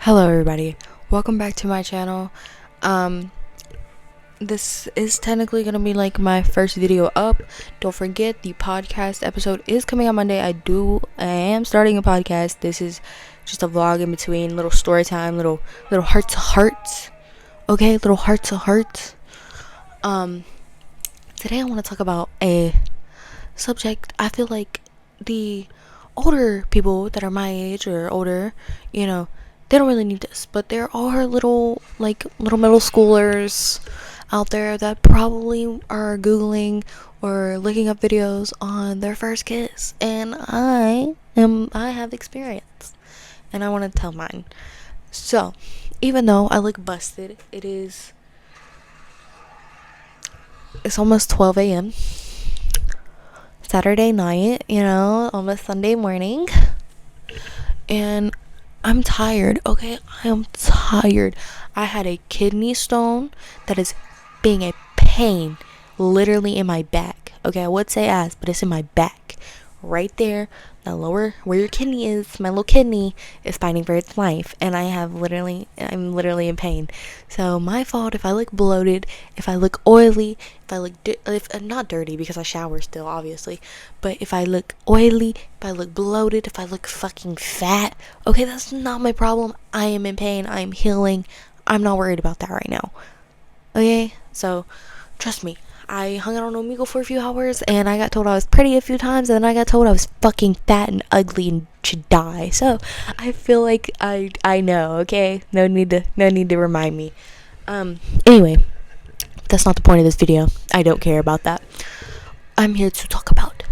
Hello everybody, welcome back to my channel. This is technically gonna be like my first video up. Don't forget the podcast episode is coming on Monday. I am starting a podcast. This is just a vlog in between, little story time, little heart to hearts. Okay, little heart to hearts. Today I want to talk about a subject. I feel like the older people that are my age or older, they don't really need this, but there are little middle schoolers out there that probably are googling or looking up videos on their first kiss, and I have experience and I want to tell mine. So even though I look busted, it's almost 12 a.m. Saturday night, almost Sunday morning, and I'm tired, okay? I am tired. I had a kidney stone that is being a pain literally in my back. Okay, I would say ass, but it's in my back. Right there, the lower, where your kidney is, my little kidney is fighting for its life. And I'm literally in pain. So my fault if I look bloated, if I look oily, if I look, if not dirty because I shower still, obviously. But if I look oily, if I look bloated, if I look fucking fat, okay, that's not my problem. I am in pain. I am healing. I'm not worried about that right now. Okay, so trust me. I hung out on Omegle for a few hours, and I got told I was pretty a few times, and then I got told I was fucking fat and ugly and should die. So I feel like I know. Okay, no need to remind me. Anyway, that's not the point of this video. I don't care about that. I'm here to talk about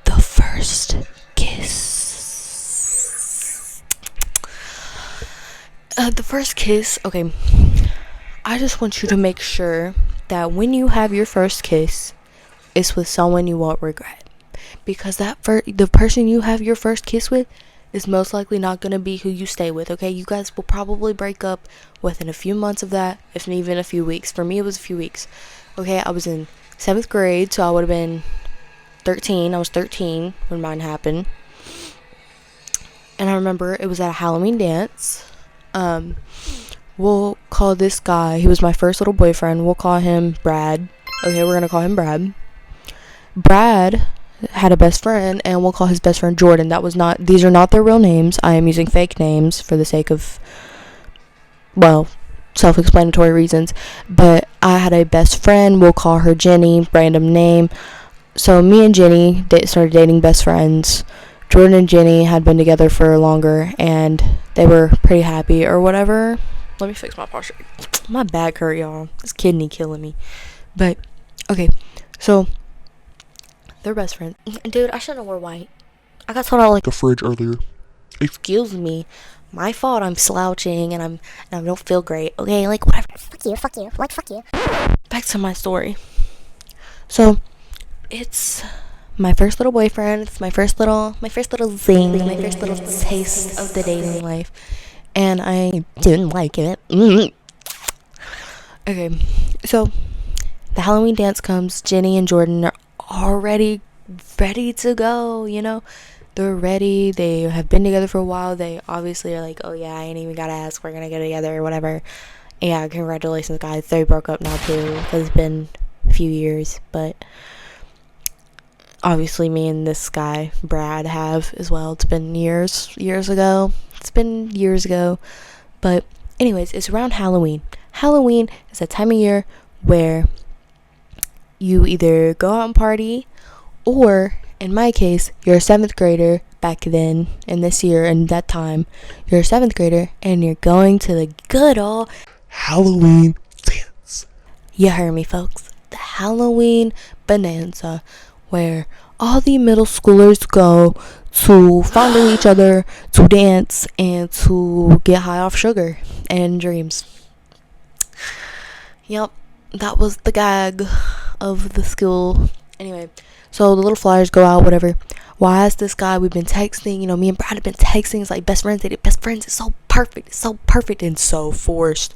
the first kiss. The first kiss. Okay, I just want you to make sure that when you have your first kiss, it's with someone you won't regret, because the person you have your first kiss with is most likely not going to be who you stay with. Okay, you guys will probably break up within a few months of that, if even a few weeks. For me, it was a few weeks. Okay, I was in 7th grade, so I would have been 13. I was 13 when mine happened, and I remember it was at a Halloween dance. We'll call this guy, he was my first little boyfriend, we'll call him Brad. Okay, we're gonna call him Brad. Brad had a best friend, and we'll call his best friend Jordan. These are not their real names. I am using fake names for the sake of, self-explanatory reasons. But I had a best friend, we'll call her Jenny, random name. So me and Jenny started dating best friends. Jordan and Jenny had been together for longer, and they were pretty happy or whatever. Let me fix my posture. My back hurt, y'all. This kidney killing me. But, okay. So, they're best friends. Dude, I shouldn't have worn white. I got told out like the fridge earlier. Excuse me. My fault. I'm slouching and I don't feel great. Okay, like whatever. Fuck you. Like, fuck you. Back to my story. So, it's my first little boyfriend. It's my first little zing. My first little taste of the dating life. And I didn't like it. Okay, so the Halloween dance comes. Jenny and Jordan are already ready to go, They're ready. They have been together for a while. They obviously are like, oh yeah, I ain't even gotta ask. We're gonna get together or whatever. Yeah, congratulations, guys. They broke up now too, because it's been a few years. But obviously me and this guy, Brad, have as well. It's been years ago. But anyways, it's around Halloween. Halloween is a time of year where you either go out and party, or in my case, you're a 7th grader back then, and this year and that time, you're a 7th grader and you're going to the good old Halloween dance. You heard me, folks. The Halloween bonanza, where all the middle schoolers go to fondle each other, to dance, and to get high off sugar and dreams. Yep, that was the gag of the school. Anyway, so the little flyers go out, whatever. Well, I asked this guy, we've been texting, me and Brad have been texting. It's like best friends. They did best friends. It's so perfect and so forced.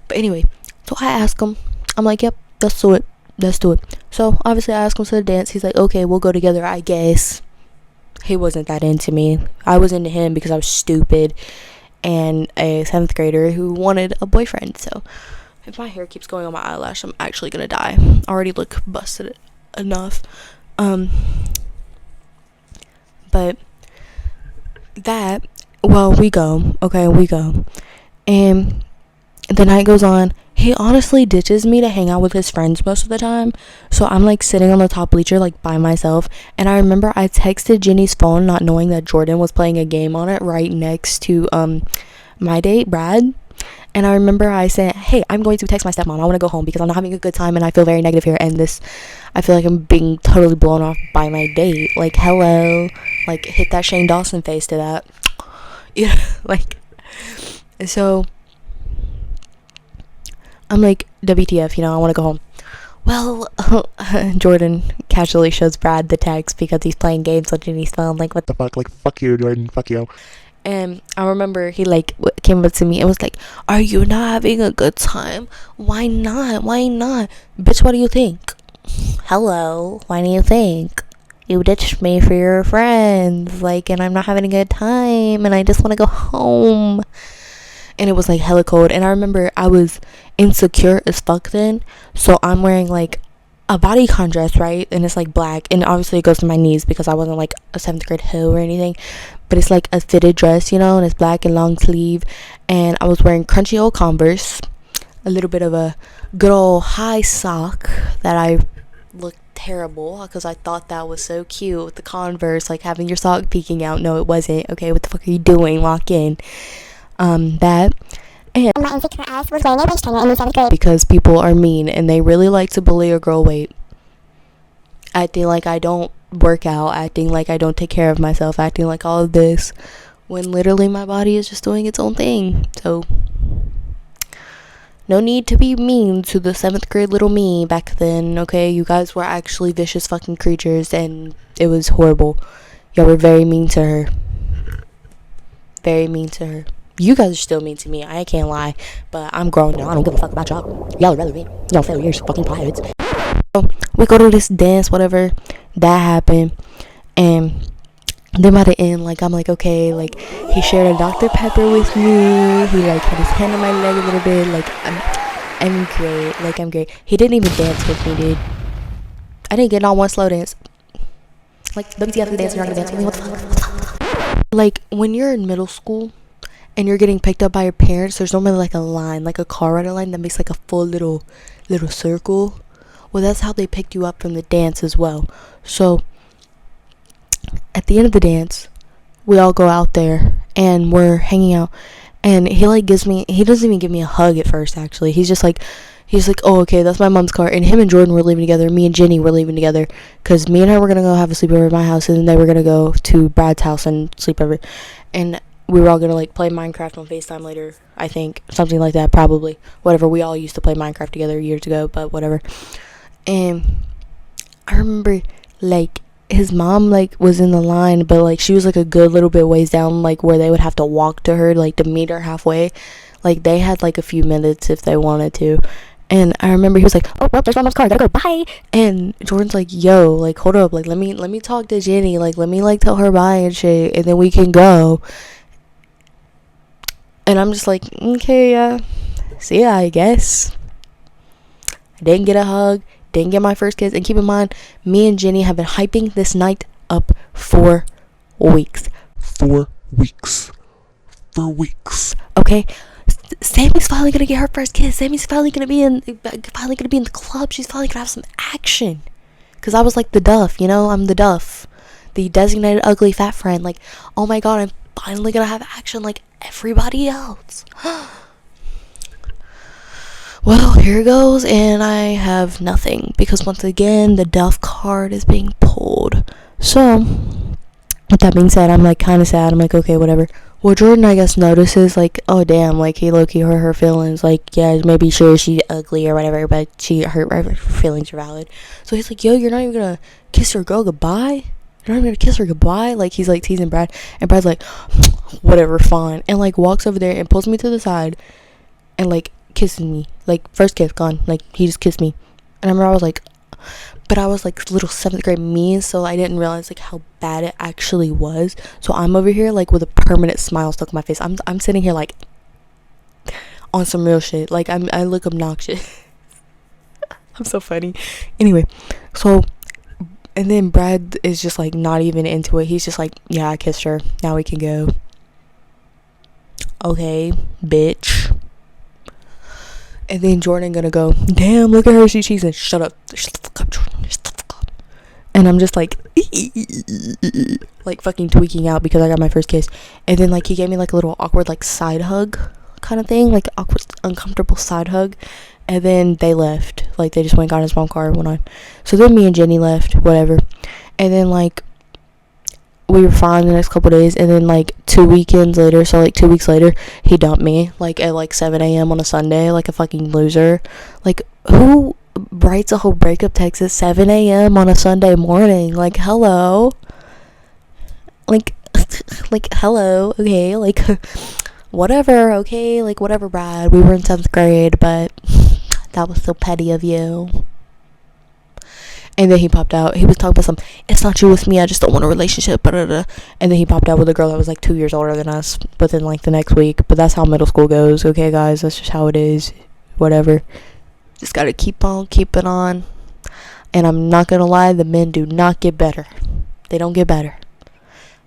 But anyway, so I asked him, I'm like, yep, let's do it. So obviously I asked him to the dance. He's like, okay, we'll go together, I guess. He wasn't that into me. I was into him because I was stupid and a 7th grader who wanted a boyfriend. So if my hair keeps going on my eyelash, I'm actually gonna die. I already look busted enough. But that, well, we go, and the night goes on. He honestly ditches me to hang out with his friends most of the time, so I'm like sitting on the top bleacher like by myself. And I remember I texted Jenny's phone not knowing that Jordan was playing a game on it right next to my date Brad. And I remember I said, hey, I'm going to text my stepmom, I want to go home because I'm not having a good time and I feel very negative here, and this, I feel like I'm being totally blown off by my date. Like, hello, like hit that Shane Dawson face to that. Yeah, like, so I'm like, WTF, I want to go home. Well, Jordan casually shows Brad the text because he's playing games on Jenny's phone. Like, what The fuck? Like, fuck you, Jordan. Fuck you. And I remember he like came up to me and was like, are you not having a good time? Why not? Bitch, what do you think? Hello, why do you think? You ditched me for your friends, like, and I'm not having a good time and I just want to go home. And it was like hella cold, and I remember I was insecure as fuck then, so I'm wearing like a bodycon dress, right? And it's like black, and obviously it goes to my knees because I wasn't like a 7th grade hoe or anything, but it's like a fitted dress, and it's black and long sleeve. And I was wearing crunchy old Converse, a little bit of a good old high sock that I looked terrible because I thought that was so cute with the Converse, like having your sock peeking out. No, it wasn't. Okay, what the fuck are you doing? Walk in. That. And my insecure ass was wearing a waist trainer in the 7th grade because people are mean and they really like to bully a girl weight. Acting like I don't work out, acting like I don't take care of myself, acting like all of this, when literally my body is just doing its own thing. So no need to be mean to the 7th grade little me back then, okay? You guys were actually vicious fucking creatures and it was horrible. Y'all were very mean to her. Very mean to her. You guys are still mean to me, I can't lie, but I'm grown now. I don't give a fuck about y'all. Y'all are relevant. Y'all failures, fucking pirates. So we go to this dance, whatever. That happened, and then by the end, like, I'm like, okay, like, he shared a Dr. Pepper with me. He like had his hand on my leg a little bit. Like, I'm great. Like, I'm great. He didn't even dance with me, dude. I didn't get on one slow dance. Like, WTF the dance, you're not gonna dance with me. What the fuck? Like, when you're in middle school and you're getting picked up by your parents, there's normally like a line, like a car rider line that makes like a full little circle. Well, that's how they picked you up from the dance as well. So at the end of the dance, we all go out there and we're hanging out, and he doesn't even give me a hug at first. Actually, he's like, oh, okay, that's my mom's car. And him and Jordan were leaving together. Me and Jenny were leaving together because me and her were gonna go have a sleepover at my house, and then they were gonna go to Brad's house and sleep over. And we were all gonna like play Minecraft on FaceTime later, I think, something like that, probably. Whatever. We all used to play Minecraft together years ago, but whatever. And I remember like his mom like was in the line, but like she was like a good little bit ways down, like where they would have to walk to her, like to meet her halfway. Like they had like a few minutes if they wanted to. And I remember he was like, oh, well, there's my mom's car, gotta go, bye. And Jordan's like, yo, like, hold up, like, let me talk to Jenny, like, let me, like, tell her bye and shit, and then we can go. And I'm just like, okay, yeah, see ya, I guess. I didn't get a hug, didn't get my first kiss, and keep in mind, me and Jenny have been hyping this night up for weeks. 4 weeks. For weeks. Okay? Sammy's finally gonna get her first kiss. Sammy's finally gonna be in the club. She's finally gonna have some action. Cause I was like the duff, I'm the duff, the designated ugly fat friend. Like, oh my god, I'm finally gonna have action like everybody else. Well, here goes, and I have nothing because once again the duff card is being pulled. So, with that being said, I'm like kind of sad. I'm like, okay, whatever. Well, Jordan, I guess, notices, like, oh, damn, like, he low-key hurt her feelings. Like, yeah, maybe sure she's ugly or whatever, but her feelings are valid. So he's like, yo, you're not even gonna kiss your girl goodbye? You're not even gonna kiss her goodbye? Like, he's, like, teasing Brad. And Brad's like, whatever, fine. And, like, walks over there and pulls me to the side and, like, kisses me. Like, first kiss, gone. Like, he just kissed me. And I remember I was like, but I was like little 7th grade me, so I didn't realize like how bad it actually was. So I'm over here like with a permanent smile stuck on my face. I'm sitting here like on some real shit. Like I look obnoxious. I'm so funny. Anyway, so and then Brad is just like not even into it. He's just like, yeah, I kissed her. Now we can go. Okay, bitch. And then Jordan gonna go, damn, look at her, she's cheating. Shut up. Shut the fuck up, Jordan. Shut the fuck up. And I'm just like fucking tweaking out because I got my first kiss. And then like he gave me like a little awkward like side hug kind of thing, like awkward uncomfortable side hug. And then they left. Like they just went, got in his mom car and went on. So then me and Jenny left, whatever. And then like we were fine the next couple days, and then like 2 weekends later, so like 2 weeks later, he dumped me like at like 7 a.m. on a Sunday, like a fucking loser. Like who writes a whole breakup text at 7 a.m. on a Sunday morning? Like hello, like like hello, okay, like whatever, okay, like whatever, Brad. We were in 7th grade, but that was so petty of you. And then he popped out. He was talking about some, it's not you with me, I just don't want a relationship. Blah. And then he popped out with a girl that was like 2 years older than us within like the next week. But that's how middle school goes. Okay, guys, that's just how it is. Whatever. Just gotta keep on keeping on. And I'm not gonna lie, the men do not get better. They don't get better.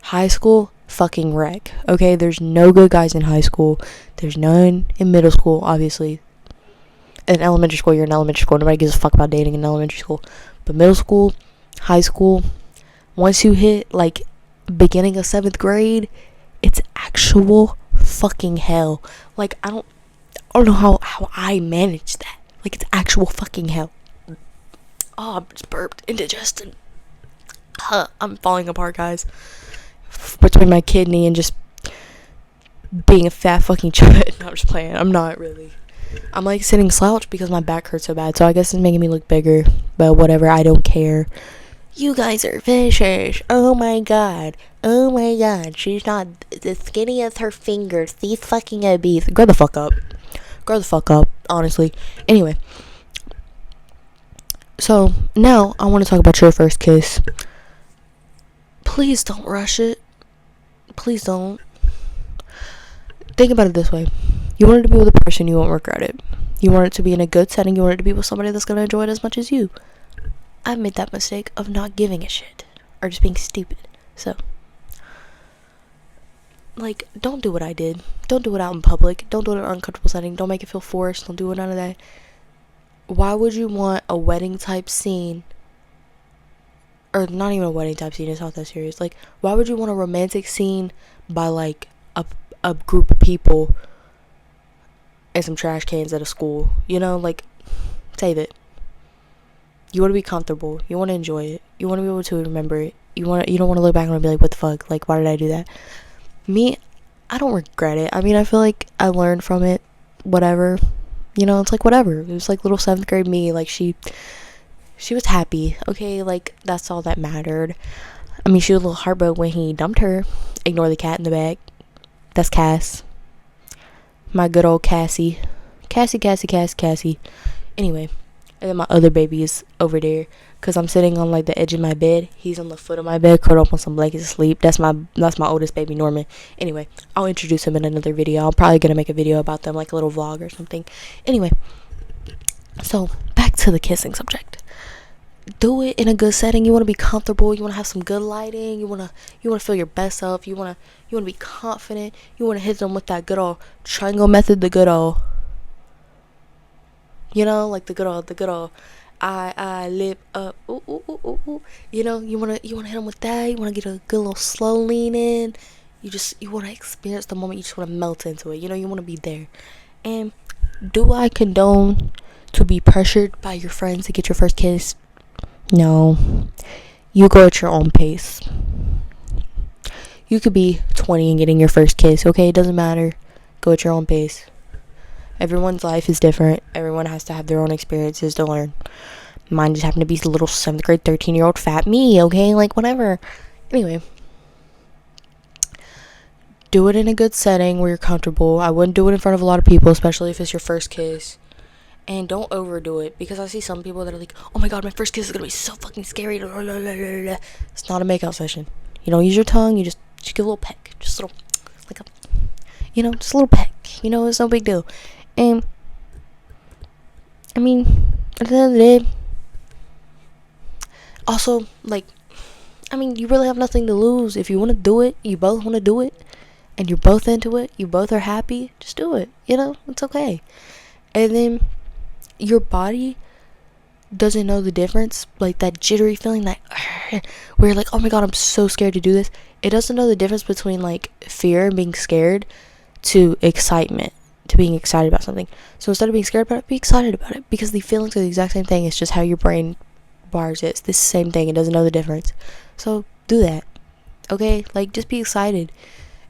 High school, fucking wreck. Okay, there's no good guys in high school. There's none in middle school, obviously. In elementary school, you're in elementary school. Nobody gives a fuck about dating in elementary school. But middle school, high school, once you hit like beginning of 7th grade, it's actual fucking hell. Like I don't know how I managed that. Like it's actual fucking hell. Oh, I'm just burped, indigestion. I'm falling apart, guys. Between my kidney and just being a fat fucking chud. No, I'm just playing. I'm not really. I'm like sitting slouched because my back hurts so bad, so I guess it's making me look bigger, but whatever, I don't care. You guys are vicious. Oh my god, she's not as skinny as her fingers. She's fucking obese. Grow the fuck up, honestly. Anyway, so now I want to talk about your first kiss. Please don't rush it. Please don't. Think about it this way. You want it to be with a person, you won't regret it. You want it to be in a good setting. You want it to be with somebody that's going to enjoy it as much as you. I've made that mistake of not giving a shit. Or just being stupid. So, like, don't do what I did. Don't do it out in public. Don't do it in an uncomfortable setting. Don't make it feel forced. Don't do none of that. Why would you want a wedding type scene? Or not even a wedding type scene. It's not that serious. Like, why would you want a romantic scene by, like, a group of people and some trash cans at a school? You know, like, save it. You want to be comfortable. You want to enjoy it. You want to be able to remember it. You don't want to look back and be like, what the fuck? Like, why did I do that? Me, I don't regret it. I mean, I feel like I learned from it. Whatever. You know, it's like whatever. It was like little 7th grade me. Like, she was happy. Okay, like, that's all that mattered. I mean, she was a little heartbroken when he dumped her. Ignore the cat in the bag. That's Cass. My good old Cassie. Cassie. Anyway, and then my other baby is over there, because I'm sitting on like the edge of my bed. He's on the foot of my bed, curled up on some blankets to sleep. That's my oldest baby, Norman. Anyway, I'll introduce him in another video. I'm probably gonna make a video about them, like a little vlog or something. Anyway, so back to the kissing subject. Do it in a good setting. You want to be comfortable. You want to have some good lighting. You want to feel your best self. You want to be confident. You want to hit them with that good old triangle method, the good old, you know, like the good old I lip up, ooh. You know, you want to hit them with that. You want to get a good little slow lean in. You want to experience the moment. You just want to melt into it. You know, you want to be there. And do I condone to be pressured by your friends to get your first kiss? No. You go at your own pace. You could be 20 and getting your first kiss, okay? It doesn't matter. Go at your own pace. Everyone's life is different. Everyone has to have their own experiences to learn. Mine just happened to be a little 7th grade 13-year-old fat me, okay? Like, whatever. Anyway. Do it in a good setting where you're comfortable. I wouldn't do it in front of a lot of people, especially if it's your first kiss. And don't overdo it, because I see some people that are like, oh my god, my first kiss is gonna be so fucking scary. It's not a makeout session. You don't use your tongue, you just give a little peck. Just a little, like a, just a little peck. It's no big deal. And, I mean, at the end of the day, also, like, you really have nothing to lose. If you want to do it, you both want to do it, and you're both into it, you both are happy, just do it. It's okay. And then, your body doesn't know the difference, like that jittery feeling, that where you're like, oh my god, I'm so scared to do this. It doesn't know the difference between like fear and being scared to excitement, to being excited about something. So instead of being scared about it, be excited about it, because the feelings are the exact same thing. It's just how your brain bars it. It's the same thing. It doesn't know the difference. So do that, okay? Like, just be excited.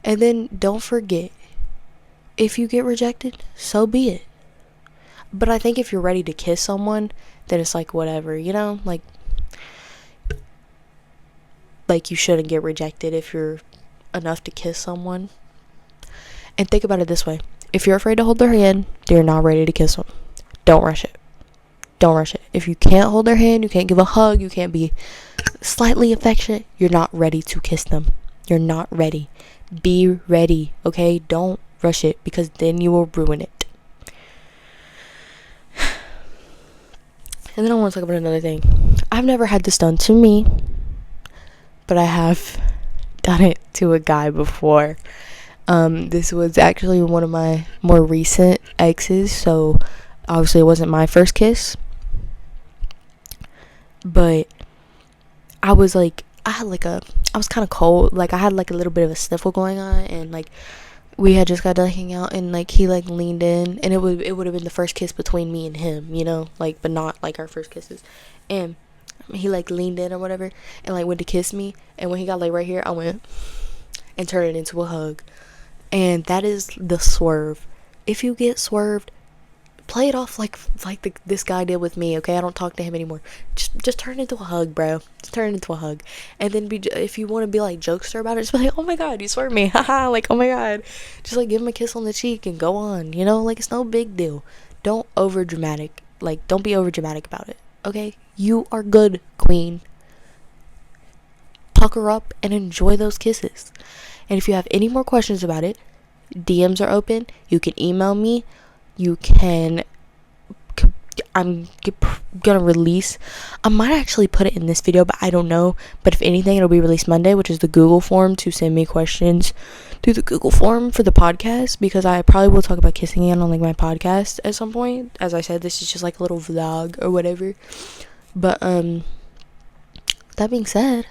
And then don't forget, if you get rejected, so be it. But I think if you're ready to kiss someone, then it's like whatever, like you shouldn't get rejected if you're enough to kiss someone. And think about it this way: if you're afraid to hold their hand, you're not ready to kiss them. Don't rush it. Don't rush it. If you can't hold their hand, you can't give a hug, you can't be slightly affectionate, you're not ready to kiss them. You're not ready. Be ready, okay? Don't rush it, because then you will ruin it. And then I want to talk about another thing. I've never had this done to me, but I have done it to a guy before. This was actually one of my more recent exes, so obviously it wasn't my first kiss. But I was kind of cold. Like, I had like a little bit of a sniffle going on, and like we had just got done hanging out, and like he like leaned in, and it would have been the first kiss between me and him, but not like our first kisses. And he like leaned in or whatever, and like went to kiss me, and when he got like right here, I went and turned it into a hug. And that is the swerve. If you get swerved, play it off like this guy did with me, okay? I don't talk to him anymore. Just turn it into a hug, bro. Just turn it into a hug. And then if you want to be like jokester about it, just be like, oh my god, you swerved me, haha, like, oh my god. Just like give him a kiss on the cheek and go on, like it's no big deal. Don't be over dramatic about it, okay? You are good, queen. Talk her up and enjoy those kisses. And if you have any more questions about it, DMs are open. You can email me. I'm gonna release, I might actually put it in this video, but I don't know. But if anything, it'll be released Monday, which is the Google form to send me questions through the Google form for the podcast, because I probably will talk about kissing again on like my podcast at some point. As I said, this is just like a little vlog or whatever. But that being said,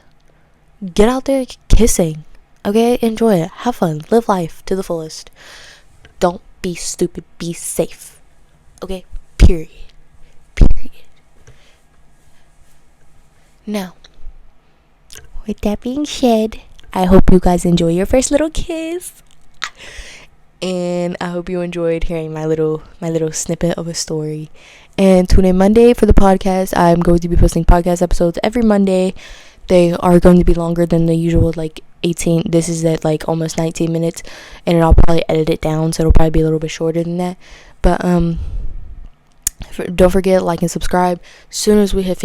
get out there kissing, okay? Enjoy it, have fun, live life to the fullest. Don't be stupid, be safe, okay? Period. Now, with that being said, I hope you guys enjoy your first little kiss, and I hope you enjoyed hearing my little snippet of a story. And tune in Monday for the podcast. I'm going to be posting podcast episodes every Monday. They are going to be longer than the usual, like 18. This is at like almost 19 minutes, and I'll probably edit it down, so it'll probably be a little bit shorter than that. But don't forget, like and subscribe. As soon as we hit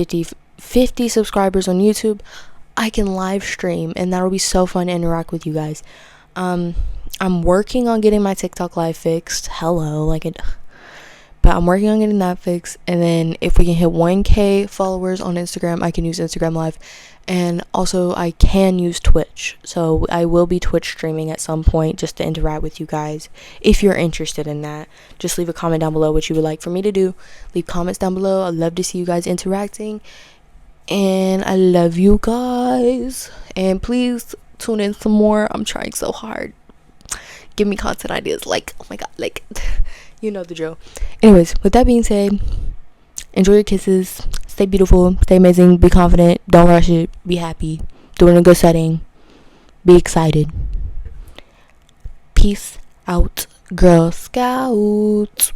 50 subscribers on YouTube, I can live stream, and that'll be so fun to interact with you guys. I'm working on getting my TikTok live fixed. But I'm working on getting that fixed. And then if we can hit 1K followers on Instagram, I can use Instagram Live. And also, I can use Twitch. So I will be Twitch streaming at some point just to interact with you guys. If you're interested in that, just leave a comment down below what you would like for me to do. Leave comments down below. I'd love to see you guys interacting. And I love you guys. And please tune in some more. I'm trying so hard. Give me content ideas. Like, oh my god, like... You know the drill. Anyways, with that being said, enjoy your kisses. Stay beautiful. Stay amazing. Be confident. Don't rush it. Be happy. Do it in a good setting. Be excited. Peace out, Girl Scouts.